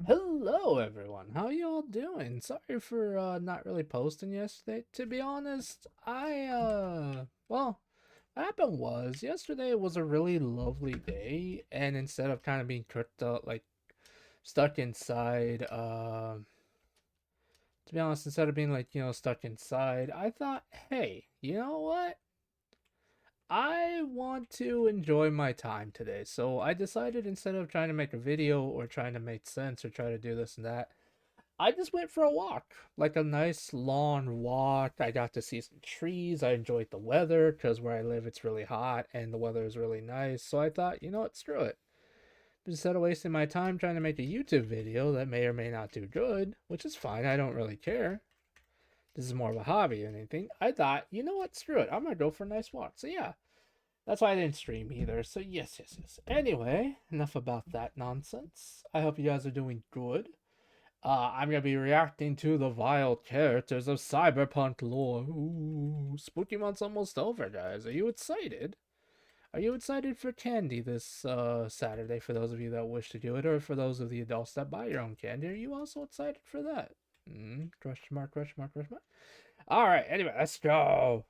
Hello everyone, how y'all doing? Sorry for not really posting yesterday. To be honest, what happened was yesterday was a really lovely day, and instead of kind of being tricked out, like stuck inside, to be honest, instead of being like, stuck inside, I thought, hey, you know what? I want to enjoy my time today. So I decided instead of trying to make a video or trying to make sense or try to do this and that, I just went for a walk, like a nice lawn walk. I got to see some trees. I enjoyed the weather because where I live it's really hot and the weather is really nice. So I thought, you know what, screw it. Instead of wasting my time trying to make a YouTube video that may or may not do good, which is fine, I don't really care. This is more of a hobby than anything. I thought, you know what, screw it. I'm gonna go for a nice walk. So yeah, that's why I didn't stream either. So yes, yes, yes. Anyway, enough about that nonsense. I hope you guys are doing good. I'm gonna be reacting to the vile characters of Cyberpunk lore. Ooh, Spooky Month's almost over, guys. Are you excited? Are you excited for candy this Saturday? For those of you that wish to do it, or for those of the adults that buy your own candy, are you also excited for that? Question mark? Question mark? Question mark? All right. Anyway, let's go.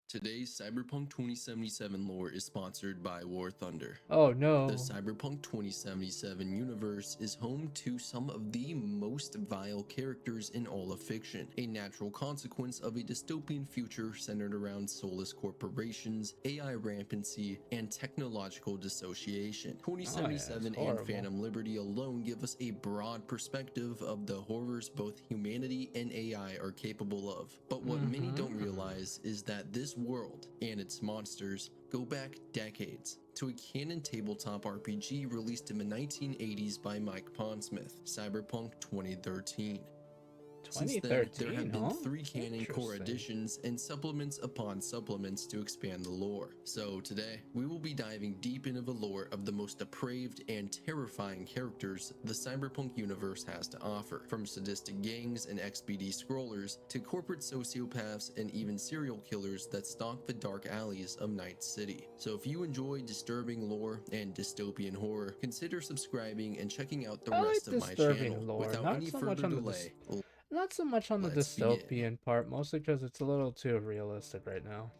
Today's Cyberpunk 2077 lore is sponsored by War Thunder. Oh The no. Cyberpunk 2077 universe is home to some of the most vile characters in all of fiction, a natural consequence of a dystopian future centered around soulless corporations, AI rampancy, and technological dissociation. Oh yeah, it's 2077 and horrible. Phantom Liberty alone give us a broad perspective of the horrors both humanity and AI are capable of. But what many don't realize is that this world and its monsters go back decades to a canon tabletop RPG released in the 1980s by Mike Pondsmith, Cyberpunk 2013. Since then, there 2013, have been huh? 3 canon core Interesting. additions and supplements upon supplements to expand the lore. So today, we will be diving deep into the lore of the most depraved and terrifying characters the Cyberpunk universe has to offer, from sadistic gangs and XBD scrollers to corporate sociopaths and even serial killers that stalk the dark alleys of Night City. So if you enjoy disturbing lore and dystopian horror, consider subscribing and checking out the I like rest of my channel. disturbing lore, Without any further delay, not so much on the let's begin. dystopian part, mostly because it's a little too realistic right now.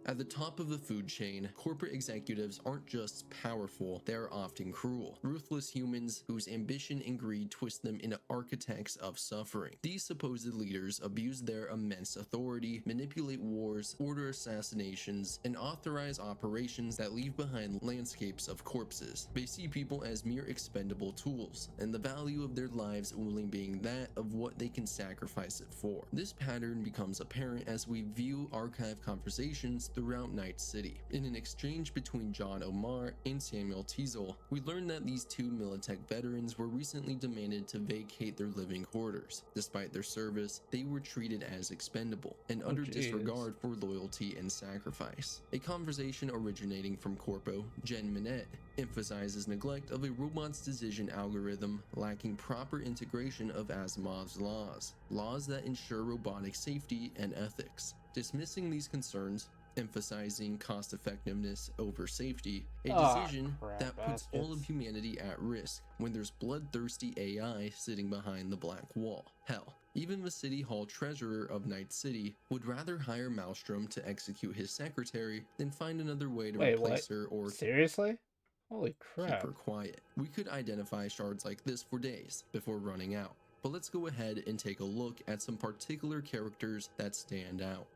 At the top of the food chain, corporate executives aren't just powerful, they're often cruel. Ruthless humans whose ambition and greed twist them into architects of suffering. These supposed leaders abuse their immense authority, manipulate wars, order assassinations, and authorize operations that leave behind landscapes of corpses. They see people as mere expendable tools, and the value of their lives only being that of what they can sacrifice it for. This pattern becomes apparent as we view archive conversations throughout Night City. In an exchange between John Omar and Samuel Teasel, we learn that these two Militech veterans were recently demanded to vacate their living quarters. Despite their service, they were treated as expendable and Oh under jeez. disregard for loyalty and sacrifice. A conversation originating from Corpo, Jen Minette, emphasizes neglect of a robot's decision algorithm lacking proper integration of Asimov's laws that ensure robotic safety and ethics. Dismissing these concerns, emphasizing cost effectiveness over safety, a Ah, decision crap that puts all of baskets. humanity at risk when there's bloodthirsty AI sitting behind the black wall. Hell, even the City Hall treasurer of Night City would rather hire Maelstrom to execute his secretary than find another way to Wait, what? replace her or Seriously? Holy keep crap. her quiet. We could identify shards like this for days before running out. But let's go ahead and take a look at some particular characters that stand out.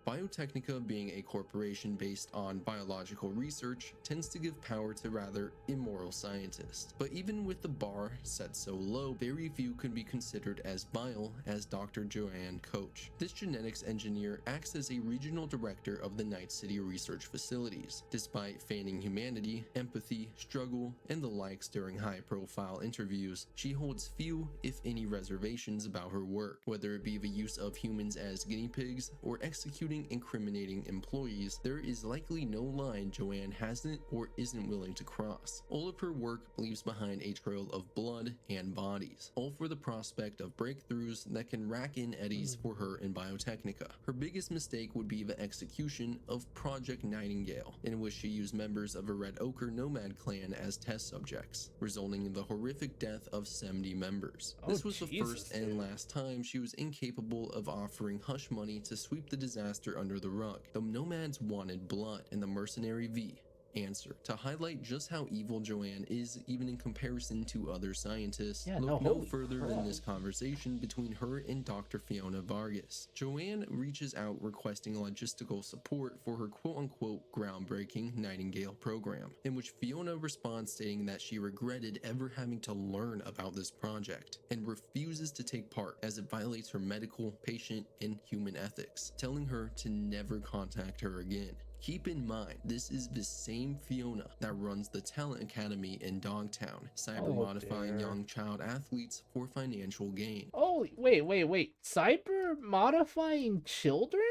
Biotechnica, being a corporation based on biological research, tends to give power to rather immoral scientists. But even with the bar set so low, very few can be considered as vile as Dr. Joanne Koch. This genetics engineer acts as a regional director of the Night City research facilities. Despite feigning humanity, empathy, struggle, and the likes during high-profile interviews, she holds few, if any, reservations about her work, whether it be the use of humans as guinea pigs or executing including incriminating employees, there is likely no line Joanne hasn't or isn't willing to cross. All of her work leaves behind a trail of blood and bodies, all for the prospect of breakthroughs that can rack in eddies for her in Biotechnica. Her biggest mistake would be the execution of Project Nightingale, in which she used members of a Red Ochre nomad clan as test subjects, resulting in the horrific death of 70 members. Oh, This was the Jesus, first and dude. last time she was incapable of offering hush money to sweep the disaster under the rug. The nomads wanted blood, and the mercenary V answer. To highlight just how evil Joanne is, even in comparison to other scientists, Yeah, look no, no holy further than crap. this conversation between her and Dr. Fiona Vargas. Joanne reaches out requesting logistical support for her quote-unquote groundbreaking Nightingale program, in which Fiona responds stating that she regretted ever having to learn about this project and refuses to take part as it violates her medical, patient, and human ethics, telling her to never contact her again. Keep in mind, this is the same Fiona that runs the Talent Academy in Dogtown, Oh, cyber-modifying dear. young child athletes for financial gain. Oh, wait. Cyber modifying children?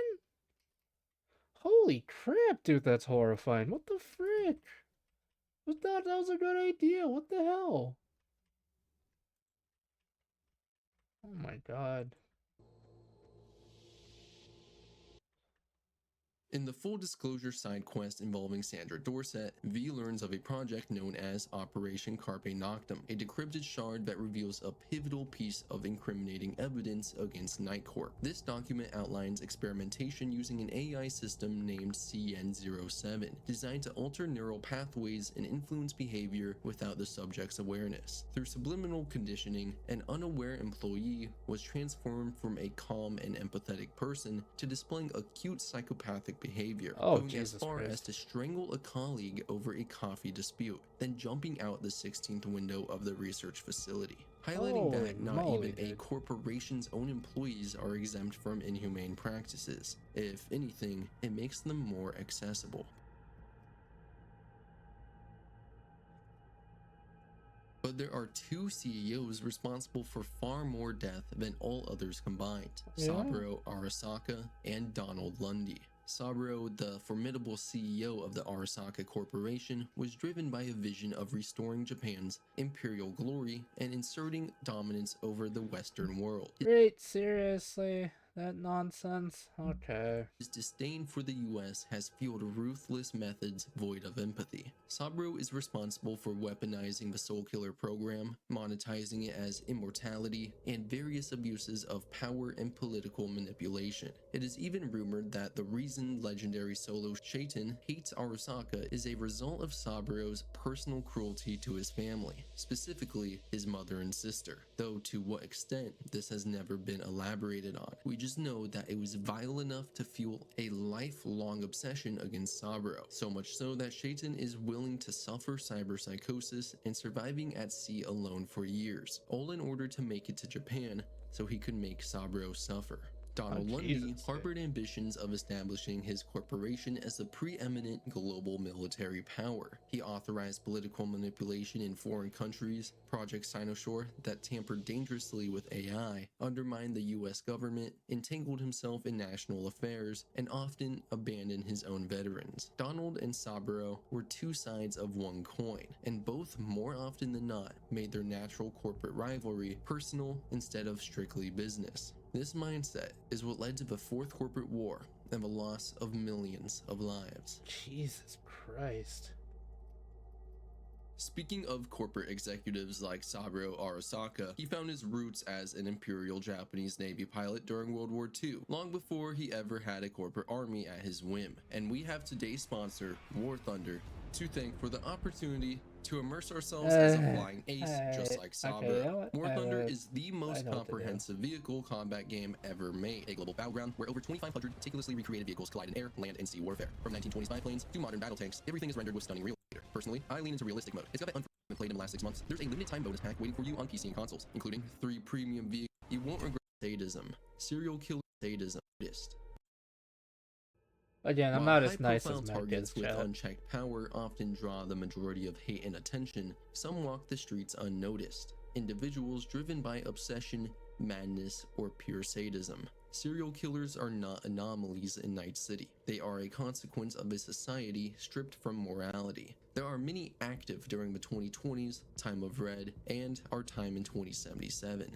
Holy crap, dude, that's horrifying. What the frick? Who thought that was a good idea? What the hell? Oh my god. In the full disclosure side quest involving Sandra Dorset, V learns of a project known as Operation Carpe Noctem, a decrypted shard that reveals a pivotal piece of incriminating evidence against Night Corp. This document outlines experimentation using an AI system named CN07, designed to alter neural pathways and influence behavior without the subject's awareness. Through subliminal conditioning, an unaware employee was transformed from a calm and empathetic person to displaying acute psychopathic behavior, Oh, going as Jesus far as Christ. to strangle a colleague over a coffee dispute, then jumping out the 16th window of the research facility, highlighting Holy that not moly, even a dude. corporation's own employees are exempt from inhumane practices. If anything, it makes them more accessible. But there are two CEOs responsible for far more death than all others combined: Yeah? Saburo Arasaka and Donald Lundy. Saburo, the formidable CEO of the Arasaka Corporation, was driven by a vision of restoring Japan's imperial glory and inserting dominance over the Western world. Wait, seriously? That nonsense? Okay. His disdain for the US has fueled ruthless methods void of empathy. Saburo is responsible for weaponizing the Soul Killer program, monetizing it as immortality, and various abuses of power and political manipulation. It is even rumored that the reason legendary solo Shaitan hates Arasaka is a result of Saburo's personal cruelty to his family, specifically his mother and sister, though to what extent this has never been elaborated on. We just know that it was vile enough to fuel a lifelong obsession against Saburo, so much so that Shaitan is willing to suffer cyberpsychosis and surviving at sea alone for years, all in order to make it to Japan so he could make Saburo suffer. Donald Lundy Jesus, harbored ambitions of establishing his corporation as a preeminent global military power. He authorized political manipulation in foreign countries, Project Cynoshore that tampered dangerously with AI, undermined the US government, entangled himself in national affairs, and often abandoned his own veterans. Donald and Saburo were two sides of one coin, and both more often than not made their natural corporate rivalry personal instead of strictly business. This mindset is what led to the Fourth Corporate War and the loss of millions of lives. Jesus Christ. Speaking of corporate executives like Saburo Arasaka, he found his roots as an Imperial Japanese Navy pilot during World War II, long before he ever had a corporate army at his whim. And we have today's sponsor, War Thunder, to thank for the opportunity to immerse ourselves as a flying ace, just like Saburo. You know what? War Thunder is the most know what to do. comprehensive vehicle combat game ever made. A global battleground where over 2,500 meticulously recreated vehicles collide in air, land, and sea warfare. From 1920s biplanes to modern battle tanks, everything is rendered with stunning realism. Personally, I lean into realistic mode. It's got that unforgettable played in the last 6 months. There's a limited time bonus pack waiting for you on PC and consoles, including 3 premium vehicles. You won't regret sadism. Serial killer sadism. Again, I'm While not as nice as high-profile Mac is, targets with chat. unchecked power often draw the majority of hate and attention, some walk the streets unnoticed. Individuals driven by obsession, madness, or pure sadism. Serial killers are not anomalies in Night City. They are a consequence of a society stripped from morality. There are many active during the 2020s, Time of Red, and our time in 2077.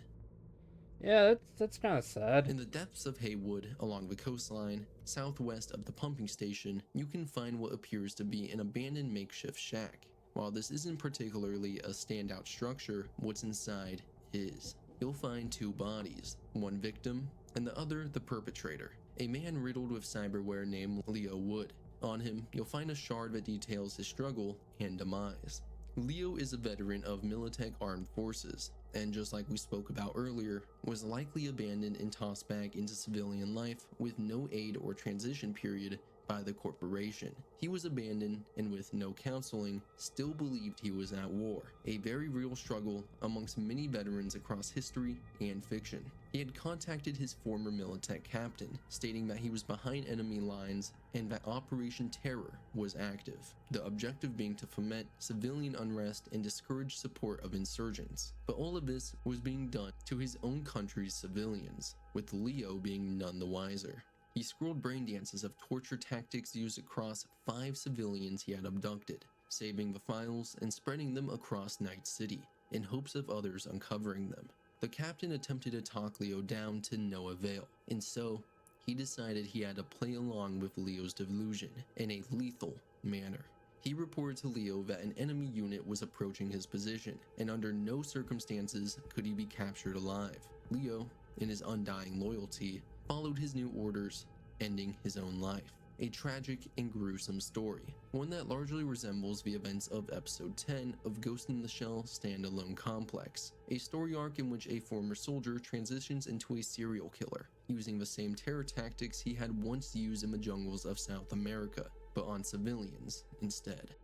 Yeah, that's kind of sad. In the depths of Haywood, along the coastline, southwest of the pumping station, you can find what appears to be an abandoned makeshift shack. While this isn't particularly a standout structure, what's inside is. You'll find two bodies, one victim, and the other the perpetrator, a man riddled with cyberware named Leo Wood. On him, you'll find a shard that details his struggle and demise. Leo is a veteran of Militech Armed Forces, and just like we spoke about earlier, was likely abandoned and tossed back into civilian life with no aid or transition period by the corporation. He was abandoned and with no counseling, still believed he was at war, a very real struggle amongst many veterans across history and fiction. He had contacted his former Militech captain, stating that he was behind enemy lines and that Operation Terror was active, the objective being to foment civilian unrest and discourage support of insurgents. But all of this was being done to his own country's civilians, with Leo being none the wiser. He scrolled brain dances of torture tactics used across 5 civilians he had abducted, saving the files and spreading them across Night City, in hopes of others uncovering them. The captain attempted to talk Leo down to no avail, and so he decided he had to play along with Leo's delusion in a lethal manner. He reported to Leo that an enemy unit was approaching his position, and under no circumstances could he be captured alive. Leo, in his undying loyalty, followed his new orders, ending his own life. A tragic and gruesome story, one that largely resembles the events of episode 10 of Ghost in the Shell Standalone Complex, a story arc in which a former soldier transitions into a serial killer, using the same terror tactics he had once used in the jungles of South America, but on civilians instead.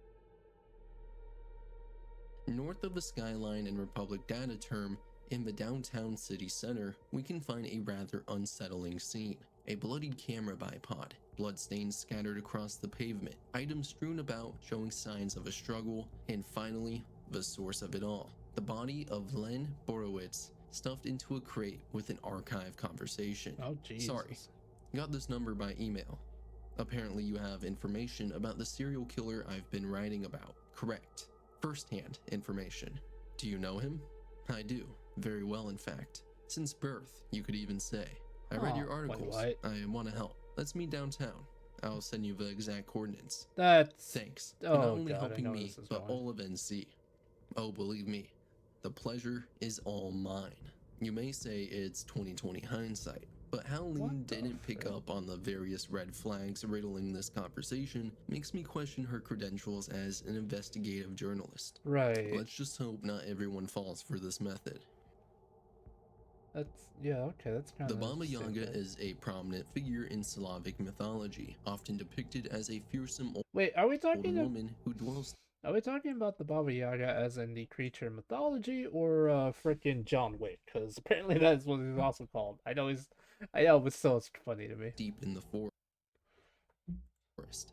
North of the Skyline and Republic Data Term, in the downtown city center, we can find a rather unsettling scene. A bloodied camera bipod, bloodstains scattered across the pavement, items strewn about showing signs of a struggle, and finally, the source of it all. The body of Len Borowitz stuffed into a crate with an archive conversation. Oh, Jesus. Sorry, got this number by email. Apparently you have information about the serial killer I've been writing about. Correct. First-hand information. Do you know him? I do. Very well, in fact. Since birth, you could even say. I read your articles. Wait, I want to help. Let's meet downtown. I'll send you the exact coordinates. That's... Thanks. Oh, You're not only God, helping me, but going. all of NC. Oh, believe me, the pleasure is all mine. You may say it's 2020 hindsight, but how Lean didn't pick up on the various red flags riddling this conversation makes me question her credentials as an investigative journalist. Right. Let's just hope not everyone falls for this method. That's kind The of... Baba Yaga is a prominent figure in Slavic mythology, often depicted as a fearsome Wait, are we old talking woman who dwells... Are we talking about the Baba Yaga as in the creature mythology or freaking John Wick? Because apparently that is what he's also called. I know, but still it's funny to me. deep in the forest.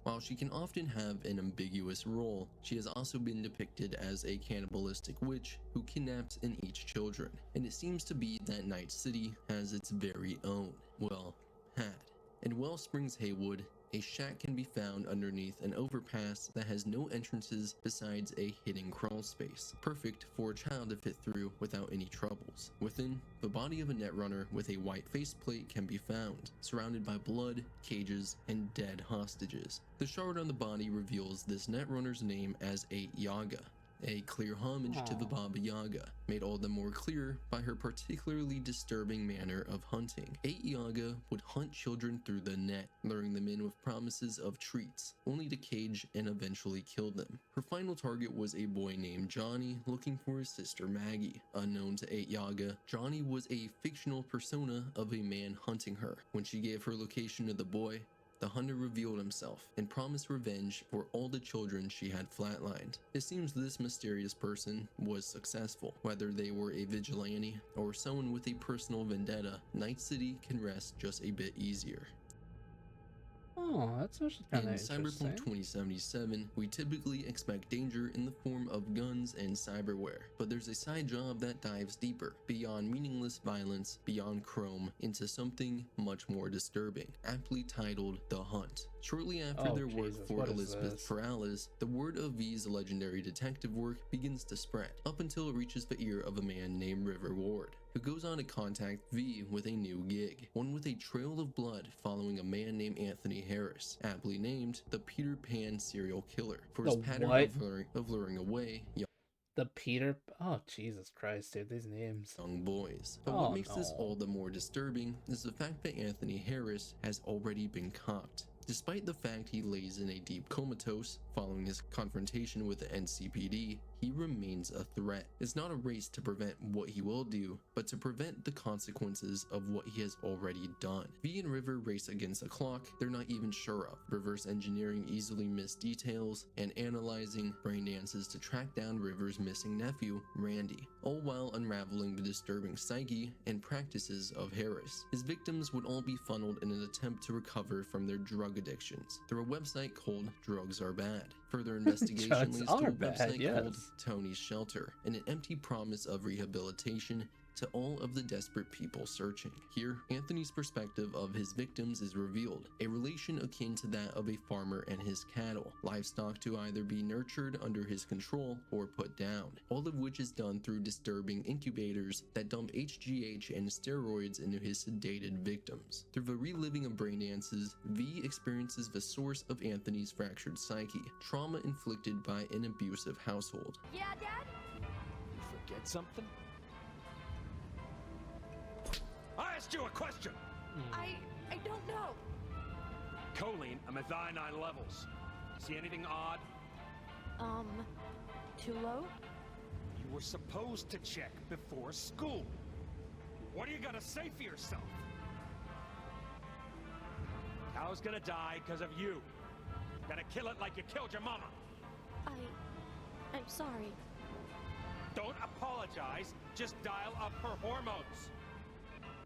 While she can often have an ambiguous role, she has also been depicted as a cannibalistic witch who kidnaps and eats children, and it seems to be that Night City has its very own, well, had. In Wellsprings Haywood, a shack can be found underneath an overpass that has no entrances besides a hidden crawl space, perfect for a child to fit through without any troubles. Within, the body of a netrunner with a white faceplate can be found, surrounded by blood, cages, and dead hostages. The shard on the body reveals this netrunner's name as 8 Yaga, a clear homage to the Baba Yaga, made all the more clear by her particularly disturbing manner of hunting. 8 Yaga would hunt children through the net, luring them in with promises of treats, only to cage and eventually kill them. Her final target was a boy named Johnny looking for his sister Maggie. Unknown to 8 Yaga, Johnny was a fictional persona of a man hunting her. When she gave her location to the boy, the hunter revealed himself and promised revenge for all the children she had flatlined. It seems this mysterious person was successful. Whether they were a vigilante or someone with a personal vendetta, Night City can rest just a bit easier. Oh, that's actually kind In of Cyberpunk interesting. 2077, we typically expect danger in the form of guns and cyberware, but there's a side job that dives deeper, beyond meaningless violence, beyond Chrome, into something much more disturbing, aptly titled The Hunt. Shortly after Oh, their work Jesus, for what is Elizabeth this? Perales, the word of V's legendary detective work begins to spread, up until it reaches the ear of a man named River Ward, who goes on to contact V with a new gig, one with a trail of blood following a man named Anthony Harris, aptly named the Peter Pan serial killer, for his The pattern what? of luring away The Peter? Oh, Jesus Christ, dude, these names. young boys. But what Oh makes this all no. the more disturbing is the fact that Anthony Harris has already been caught. Despite the fact he lays in a deep comatose following his confrontation with the NCPD, he remains a threat. It's not a race to prevent what he will do, but to prevent the consequences of what he has already done. V and River race against a clock they're not even sure of, reverse engineering easily missed details, and analyzing brain dances to track down River's missing nephew, Randy, all while unraveling the disturbing psyche and practices of Harris. His victims would all be funneled in an attempt to recover from their drug addictions through a website called Drugs Are Bad. Further investigation Drugs leads to are a bad, website called yes. Tony's Shelter and an empty promise of rehabilitation to all of the desperate people searching. Here, Anthony's perspective of his victims is revealed, a relation akin to that of a farmer and his cattle, livestock to either be nurtured under his control or put down, all of which is done through disturbing incubators that dump HGH and steroids into his sedated victims. Through the reliving of brain dances, V experiences the source of Anthony's fractured psyche, trauma inflicted by an abusive household. Yeah, Dad? You forget something? I asked you a question! I don't know. Choline and methionine levels. See anything odd? Too low? You were supposed to check before school. What are you gonna say for yourself? Cow's gonna die because of you. Gonna kill it like you killed your mama. I'm sorry. Don't apologize, just dial up her hormones.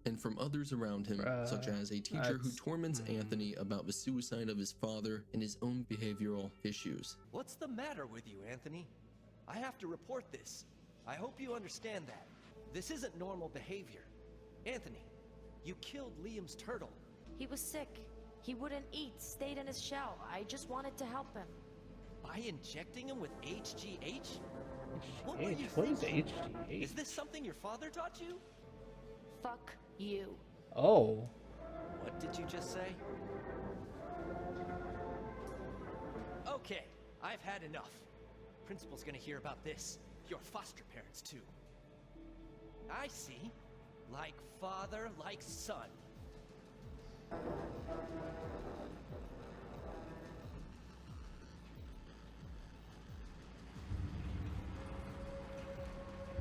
And from others around him, such as a teacher who torments Anthony about the suicide of his father and his own behavioral issues. What's the matter with you, Anthony? I have to report this. I hope you understand that. This isn't normal behavior. Anthony, you killed Liam's turtle. He was sick. He wouldn't eat, stayed in his shell. I just wanted to help him. By injecting him with HGH? What were you What is thinking? HGH? Is this something your father taught you? Fuck you. Oh. What did you just say? Okay, I've had enough. Principal's gonna hear about this. Your foster parents, too. I see. Like father, like son.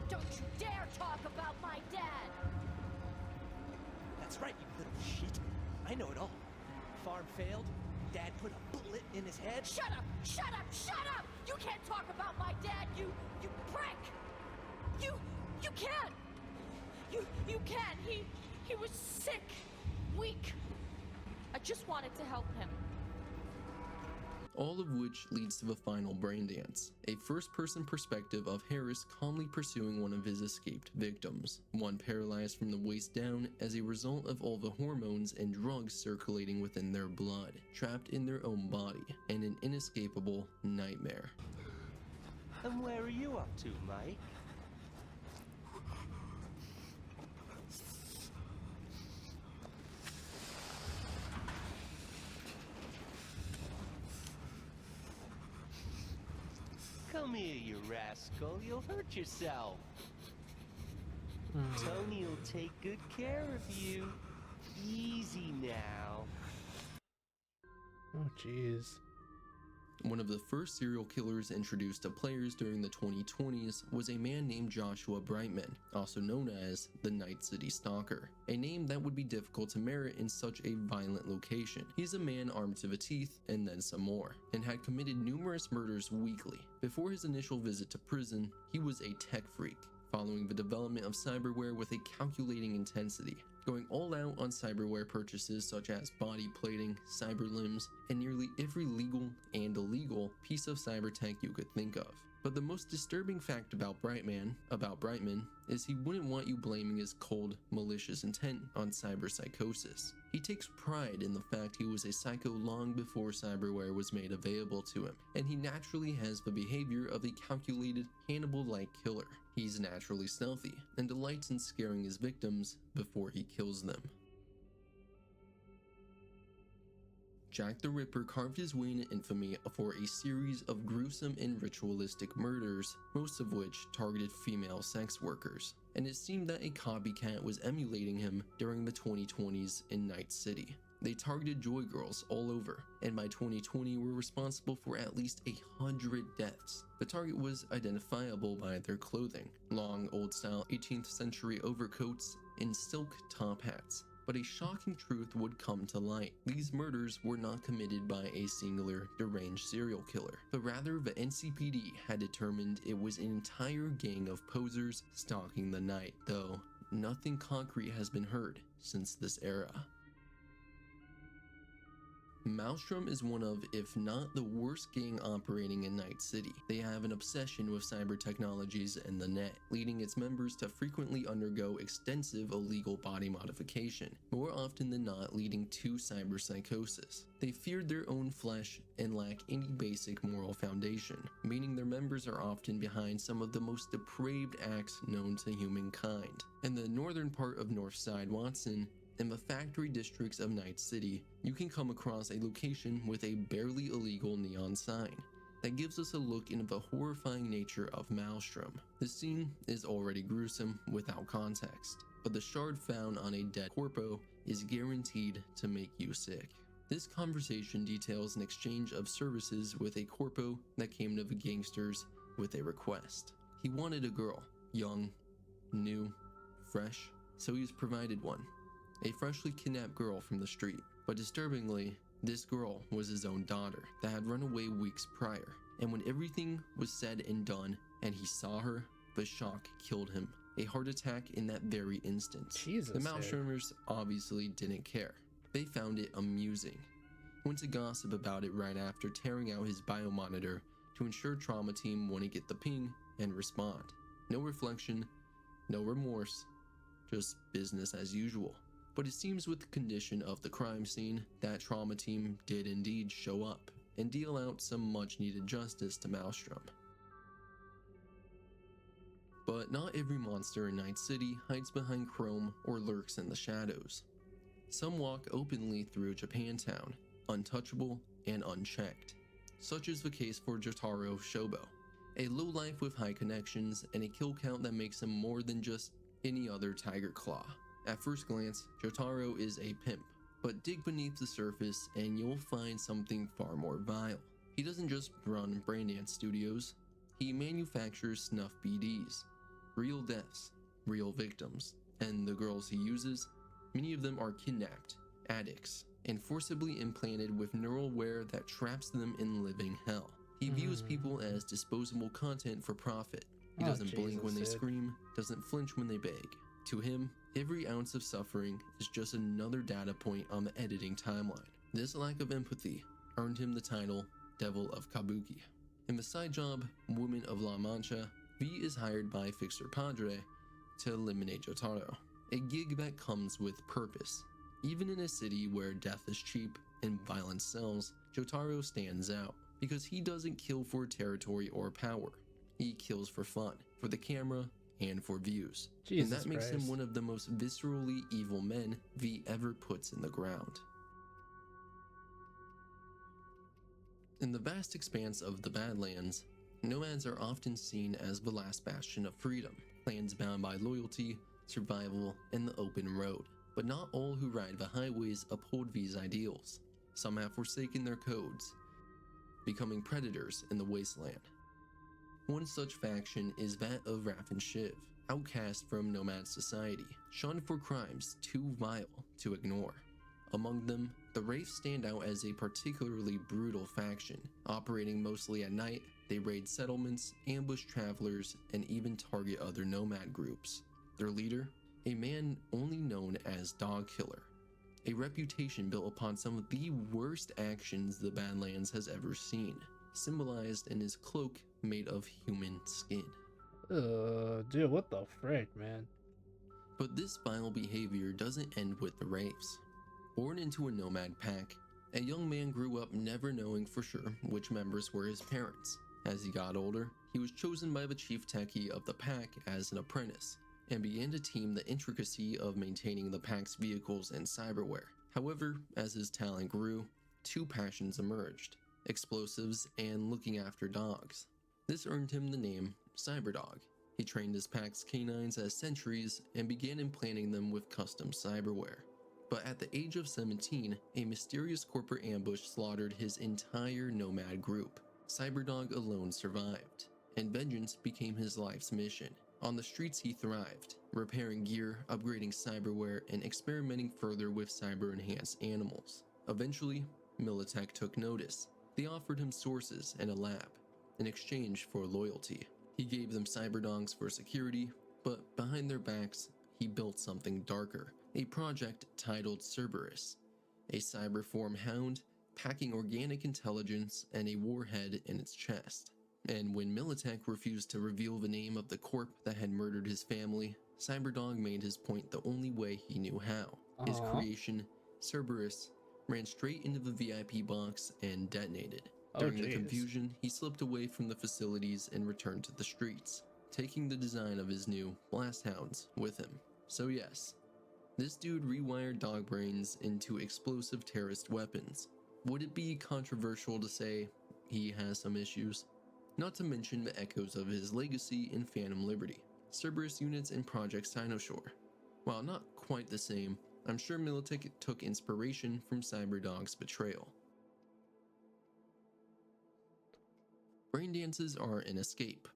Don't you dare talk about my dad! That's right, you little shit. I know it all. Farm failed. Dad put a bullet in his head. Shut up! Shut up! Shut up! You can't talk about my dad, you prick! You can't! You can't! He was sick, weak. I just wanted to help him. All of which leads to the final brain dance, a first-person perspective of Harris calmly pursuing one of his escaped victims, one paralyzed from the waist down as a result of all the hormones and drugs circulating within their blood, trapped in their own body, and an inescapable nightmare. And where are you up to, Mike? Come here, you rascal. You'll hurt yourself. Tony will take good care of you. Easy now. Oh, jeez. One of the first serial killers introduced to players during the 2020s was a man named Joshua Brightman, also known as the Night City Stalker, a name that would be difficult to merit in such a violent location. He's a man armed to the teeth and then some more, and had committed numerous murders weekly. Before his initial visit to prison, he was a tech freak, following the development of cyberware with a calculating intensity, going all out on cyberware purchases such as body plating, cyber limbs, and nearly every legal and illegal piece of cyber tech you could think of. But the most disturbing fact about Brightman, is he wouldn't want you blaming his cold, malicious intent on cyber psychosis. He takes pride in the fact he was a psycho long before cyberware was made available to him, and he naturally has the behavior of a calculated, Hannibal-like killer. He's naturally stealthy, and delights in scaring his victims before he kills them. Jack the Ripper carved his way into infamy for a series of gruesome and ritualistic murders, most of which targeted female sex workers, and it seemed that a copycat was emulating him during the 2020s in Night City. They targeted Joy Girls all over, and by 2020 were responsible for at least 100 deaths. The target was identifiable by their clothing, long old-style 18th century overcoats and silk top hats. But a shocking truth would come to light. These murders were not committed by a singular, deranged serial killer, but rather the NCPD had determined it was an entire gang of posers stalking the night, though nothing concrete has been heard since this era. Maelstrom is one of, if not the worst gang operating in Night City. They have an obsession with cyber technologies and the net, leading its members to frequently undergo extensive illegal body modification, more often than not leading to cyber psychosis. They feared their own flesh and lack any basic moral foundation, meaning their members are often behind some of the most depraved acts known to humankind. In the northern part of Northside Watson, in the factory districts of Night City, you can come across a location with a barely illegal neon sign that gives us a look into the horrifying nature of Maelstrom. The scene is already gruesome without context, but the shard found on a dead corpo is guaranteed to make you sick. This conversation details an exchange of services with a corpo that came to the gangsters with a request. He wanted a girl, young, new, fresh, so he was provided one. A freshly kidnapped girl from the street. But disturbingly, this girl was his own daughter that had run away weeks prior, and when everything was said and done and he saw her, the shock killed him. A heart attack in that very instant. Jesus, the Maelstromers obviously didn't care. They found it amusing. Went to gossip about it right after tearing out his biomonitor to ensure trauma team wouldn't get the ping and respond. No reflection, no remorse, just business as usual. But it seems with the condition of the crime scene, that trauma team did indeed show up and deal out some much needed justice to Maelstrom. But not every monster in Night City hides behind chrome or lurks in the shadows. Some walk openly through Japantown, untouchable and unchecked. Such is the case for Jotaro Shobo, a lowlife with high connections and a kill count that makes him more than just any other Tiger Claw. At first glance, Jotaro is a pimp, but dig beneath the surface and you'll find something far more vile. He doesn't just run Braindance Studios, he manufactures snuff BDs, real deaths, real victims, and the girls he uses, many of them are kidnapped, addicts, and forcibly implanted with neural wear that traps them in living hell. He views people as disposable content for profit. He doesn't blink when they scream, doesn't flinch when they beg. To him, every ounce of suffering is just another data point on the editing timeline. This lack of empathy earned him the title Devil of Kabuki. In the side job, Woman of La Mancha, V is hired by Fixer Padre to eliminate Jotaro, a gig that comes with purpose. Even in a city where death is cheap and violence sells, Jotaro stands out because he doesn't kill for territory or power. He kills for fun, for the camera, and for views. Jesus and that makes Christ. him one of the most viscerally evil men V ever puts in the ground. In the vast expanse of the Badlands, nomads are often seen as the last bastion of freedom, lands bound by loyalty, survival, and the open road. But not all who ride the highways uphold these ideals. Some have forsaken their codes, becoming predators in the wasteland. One such faction is that of Raph and Shiv, outcast from nomad society, shunned for crimes too vile to ignore. Among them, the Wraiths stand out as a particularly brutal faction. Operating mostly at night, they raid settlements, ambush travelers, and even target other nomad groups. Their leader, a man only known as Dog Killer, a reputation built upon some of the worst actions the Badlands has ever seen, symbolized in his cloak made of human skin. Dude, what the frick, man? But this vile behavior doesn't end with the raves. Born into a nomad pack, a young man grew up never knowing for sure which members were his parents. As he got older, he was chosen by the chief techie of the pack as an apprentice, and began to team the intricacy of maintaining the pack's vehicles and cyberware. However, as his talent grew, two passions emerged: explosives and looking after dogs. This earned him the name Cyberdog. He trained his pack's canines as sentries and began implanting them with custom cyberware. But at the age of 17, a mysterious corporate ambush slaughtered his entire nomad group. Cyberdog alone survived, and vengeance became his life's mission. On the streets he thrived, repairing gear, upgrading cyberware, and experimenting further with cyber-enhanced animals. Eventually, Militech took notice. They offered him sources and a lab, in exchange for loyalty. He gave them cyberdogs for security, but behind their backs, he built something darker, a project titled Cerberus, a cyberform hound packing organic intelligence and a warhead in its chest. And when Militech refused to reveal the name of the corp that had murdered his family, Cyberdog made his point the only way he knew how. His creation, Cerberus, ran straight into the VIP box and detonated. During the confusion, he slipped away from the facilities and returned to the streets, taking the design of his new blast hounds with him. So yes, this dude rewired dog brains into explosive terrorist weapons. Would it be controversial to say he has some issues? Not to mention the echoes of his legacy in Phantom Liberty, Cerberus units, and Project Cynosaur. While not quite the same, I'm sure Militech took inspiration from Cyberdog's betrayal. Braindances are an escape,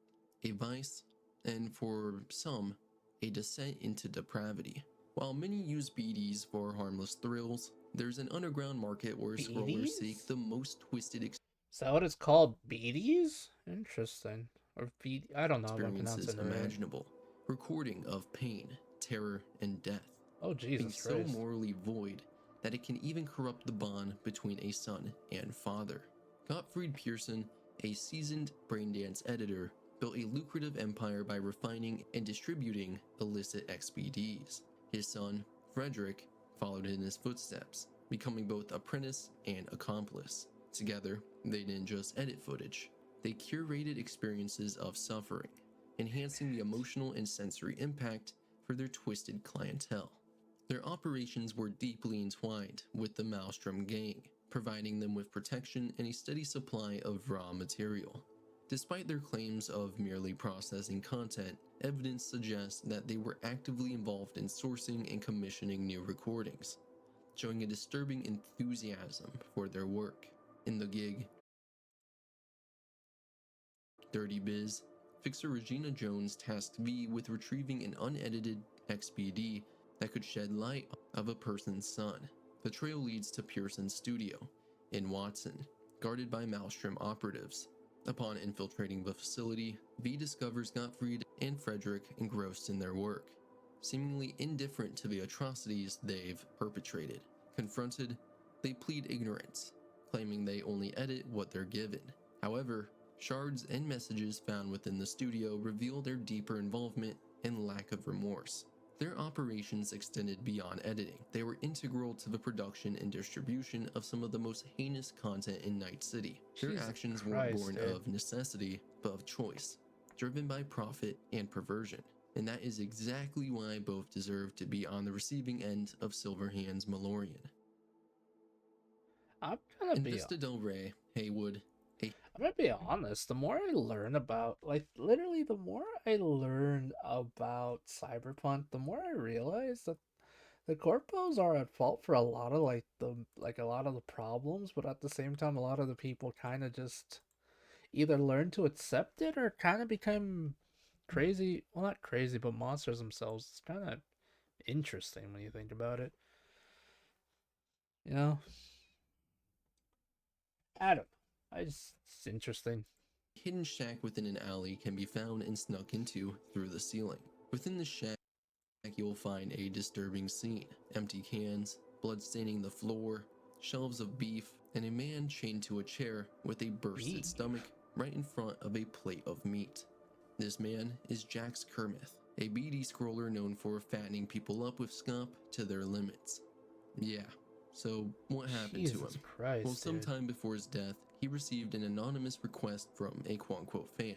a vice, and for some, a descent into depravity. While many use BDs for harmless thrills, there's an underground market where scrollers seek the most twisted Is that what it's called? Beaties? Interesting. Or beat? I don't know if I'm experiences pronouncing it right. imaginable, recording of pain, terror, and death. Oh, Jesus being Christ. so morally void that it can even corrupt the bond between a son and father. Gottfried Pearson, a seasoned braindance editor, built a lucrative empire by refining and distributing illicit XBDs. His son, Frederick, followed in his footsteps, becoming both apprentice and accomplice. Together, they didn't just edit footage, they curated experiences of suffering, enhancing the emotional and sensory impact for their twisted clientele. Their operations were deeply entwined with the Maelstrom gang, providing them with protection and a steady supply of raw material. Despite their claims of merely processing content, evidence suggests that they were actively involved in sourcing and commissioning new recordings, showing a disturbing enthusiasm for their work. In the gig Dirty Biz, fixer Regina Jones tasked V with retrieving an unedited XBD that could shed light of a person's son. The trail leads to Pearson's studio in Watson, guarded by Maelstrom operatives. Upon infiltrating the facility, V discovers Gottfried and Frederick engrossed in their work, seemingly indifferent to the atrocities they've perpetrated. Confronted, they plead ignorance, claiming they only edit what they're given. However, shards and messages found within the studio reveal their deeper involvement and lack of remorse. Their operations extended beyond editing. They were integral to the production and distribution of some of the most heinous content in Night City. Their actions weren't born of necessity, but of choice, driven by profit and perversion. And that is exactly why both deserve to be on the receiving end of Silverhand's Malorian. I'm gonna be Vista Del Rey, Haywood. I'm gonna be honest, the more I learn about, literally the more I learn about Cyberpunk, the more I realize that the corpos are at fault for a lot of a lot of the problems, but at the same time a lot of the people kind of just either learn to accept it or kind of become crazy, well, not crazy, but monsters themselves. It's kind of interesting when you think about it. You know? I don't know. It's interesting. Hidden shack within an alley can be found and snuck into through the ceiling. Within the shack you'll find a disturbing scene. Empty cans, blood staining the floor, shelves of beef, and a man chained to a chair with a bursted Beef? stomach right in front of a plate of meat. This man is Jax Kermith, a BD scroller known for fattening people up with scop to their limits. Yeah, so what happened to him? Jesus Christ, Well, dude. sometime before his death, he received an anonymous request from a quote-unquote fan,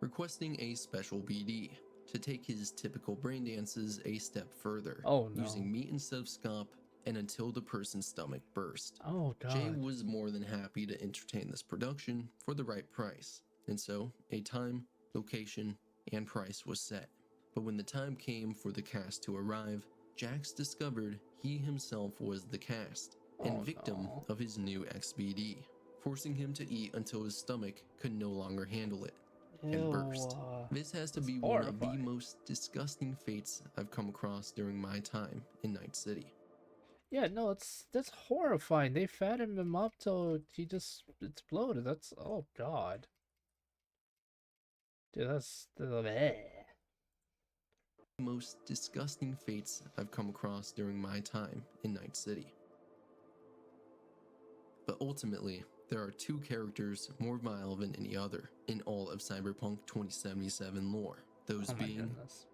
requesting a special BD to take his typical brain dances a step further, Oh, no. using meat instead of scop, and until the person's stomach burst. Oh, Jay God. was more than happy to entertain this production for the right price, and so a time, location, and price was set. But when the time came for the cast to arrive, Jax discovered he himself was the cast and Oh, victim no. of his new XBD, forcing him to eat until his stomach could no longer handle it and burst. This has to that's be one of the horrifying. most disgusting fates I've come across during my time in Night City. Yeah, no, that's horrifying. They fattened him up till he just exploded. That's, oh God. Dude, that's Most disgusting fates I've come across during my time in Night City. But ultimately, there are two characters more vile than any other in all of Cyberpunk 2077 lore, those oh my being goodness.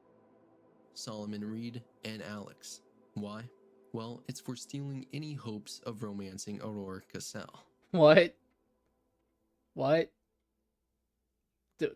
Solomon Reed and Alex. Why? Well, it's for stealing any hopes of romancing Aurora Cassell. What? What?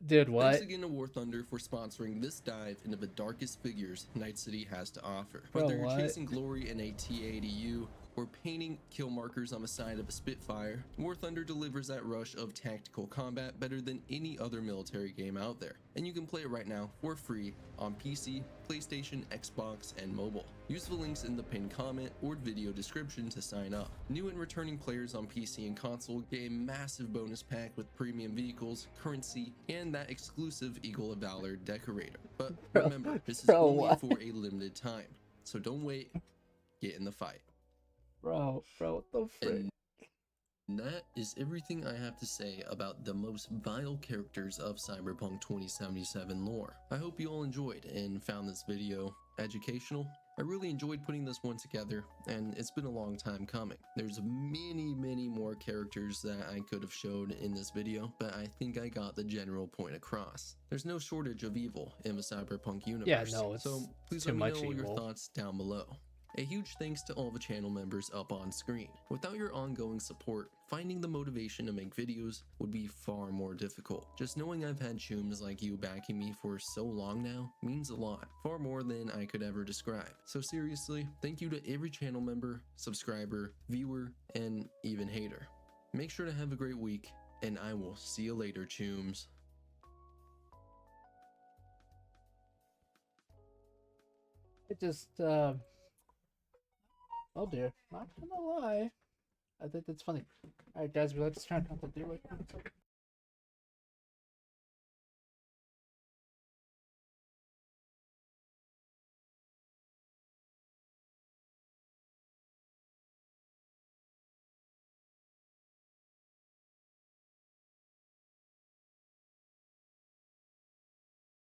Dude, what? Thanks again to War Thunder for sponsoring this dive into the darkest figures Night City has to offer. Bro, Whether you're what? chasing glory in a TA-ADU or painting kill markers on the side of a Spitfire, War Thunder delivers that rush of tactical combat better than any other military game out there. And you can play it right now for free on PC, PlayStation, Xbox, and mobile. Use the links in the pinned comment or video description to sign up. New and returning players on PC and console get a massive bonus pack with premium vehicles, currency, and that exclusive Eagle of Valor decorator. But remember, this is only what? for a limited time, so don't wait, get in the fight. Bro, what the frick? And that is everything I have to say about the most vile characters of Cyberpunk 2077 lore. I hope you all enjoyed and found this video educational. I really enjoyed putting this one together, and it's been a long time coming. There's many more characters that I could have showed in this video, but I think I got the general point across. There's no shortage of evil in the Cyberpunk universe, Yeah, no, it's so please too let me much know your evil. thoughts down below. A huge thanks to all the channel members up on screen. Without your ongoing support, finding the motivation to make videos would be far more difficult. Just knowing I've had chooms like you backing me for so long now means a lot, far more than I could ever describe. So seriously, thank you to every channel member, subscriber, viewer, and even hater. Make sure to have a great week, and I will see you later, chooms. It just, oh dear, not gonna lie. I think that's funny. Alright guys, we like to try not to do it.